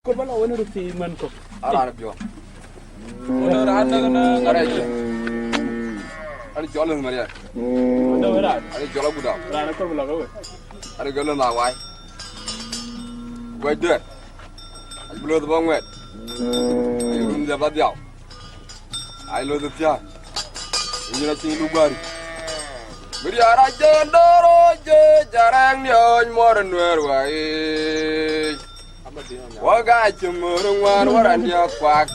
Kau malah orang rugi manko. Ara bio. Ara iki. Ari jolan Maria. Ada berat. Ari jola buda. Rana kau malah kau. Ari jolan na wai. Wai de. Ari bulo de bang wet. Ai rum de ba diao. Ai lo de tia. Ini na ting lubari. Beri ara jendoro je jarang nyon moran wer wai. Waga cemurung wan waran dia kwak.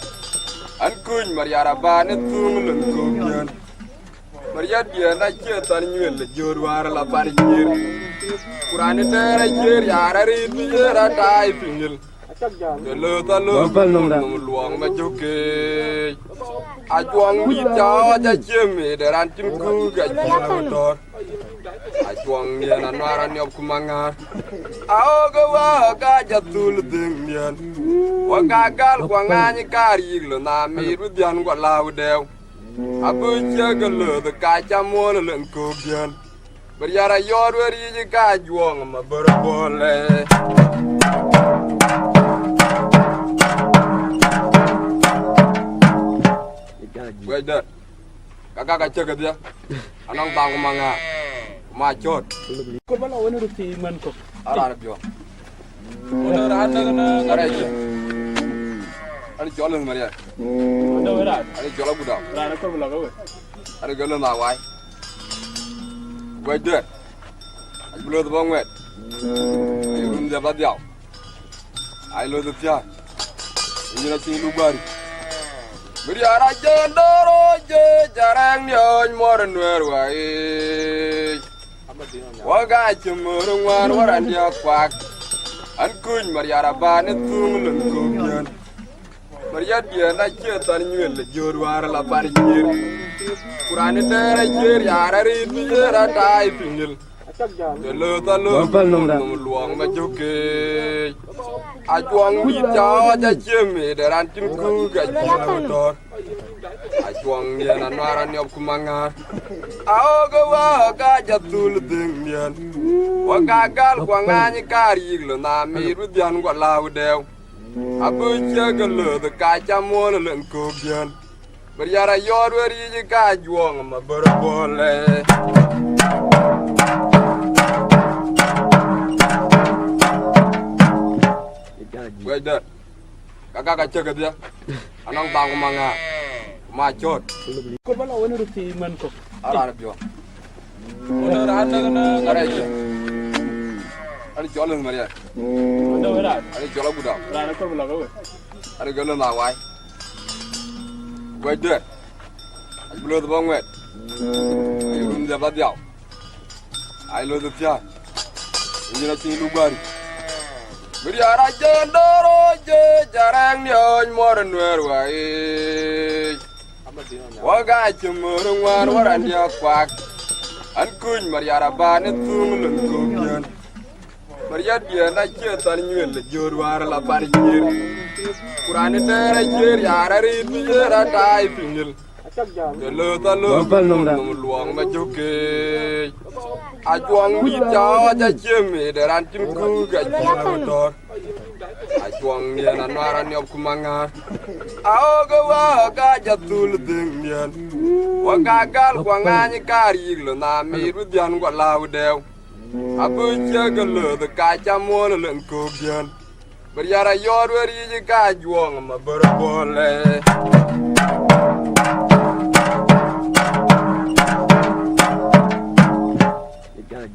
An kuny Maria ba ne tung lun kuyan. Maria dia na cetan nyel le jor war la par jir. Kurane tere jir yara ri jira tai pingil. Delo talo luang ma joke. Ajuang bi ja ja ceme deran timku ga motor. Ajuang dia na naran yop kumangar. Ao gawa ga jatul dengnian. Wa gagal kwa ngani kari lo na mi rudian kwa law dew. Abu jagal de ka chamon len ko bian. Beryara yor weri ji ka juang ma berbole. Wait, kakak kacau ke dia. Anang tang manga. Macot. Kau malah orang rugi manko. Ara bio. Ara iki. Ari jolan Maria. Ada berat. Ari jola buda. Rana kau malah kau. Ari jolan na wai. Wait, ari bulo de bang wet. Ai rum de ba diao. Ai lo de tia. Ini na ting lubari. Beri ara jendoro je jarang nyon moran wer wai. Waga cemurung wan waran dia kwak. An kuny Maria ba ne tung lun kuyan. Maria dia na cetan nyel le jor war la par jir. Kurane tere jir yara ri jira tai pingil. Delo talo luang ma joke. Ajuang bi ja ja ceme deran timku ga motor. Ajuang dia na naran yop kumangar. Ao gawa ga jatul dengnian. Wa gagal kwa ngani kari lo na mi rudian kwa law dew. Abu jagal de ka chamon len ko bian. Beryara yor weri ji ka juang ma berbole. Wait, kakak kacau ke dia. Anang tang manga. Macot. Kau malah orang rugi manko. Ara bio. Ara iki. Ari jolan Maria. Ada berat. Ari jola buda. Rana kau malah kau. Ari jolan na wai. Wait, ari bulo de bang wet. Ai rum de ba diao. Ai lo de tia. Ini na ting lubari. Beri ara jendoro je jarang nyon moran wer wai. Waga cemurung wan waran dia kwak. An kuny Maria ba ne tung lun kuyan. Maria dia na cetan nyel le jor war la par jir. Kurane tere jir yara ri jira tai pingil. Delo talo luang ma joke. Ajuang bi ja ja ceme deran timku ga motor. Ajuang dia na naran yop kumangar. Ao gawa ga jatul dengnian. Wa gagal kwa ngani kari lo na mi rudian kwa law dew. Abu jagal de ka chamon len ko bian. Beryara yor weri ji ka juang ma berbole.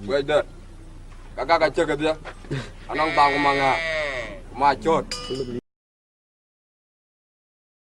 Wait, kakak kacau ke dia. Anang tang manga. Macot.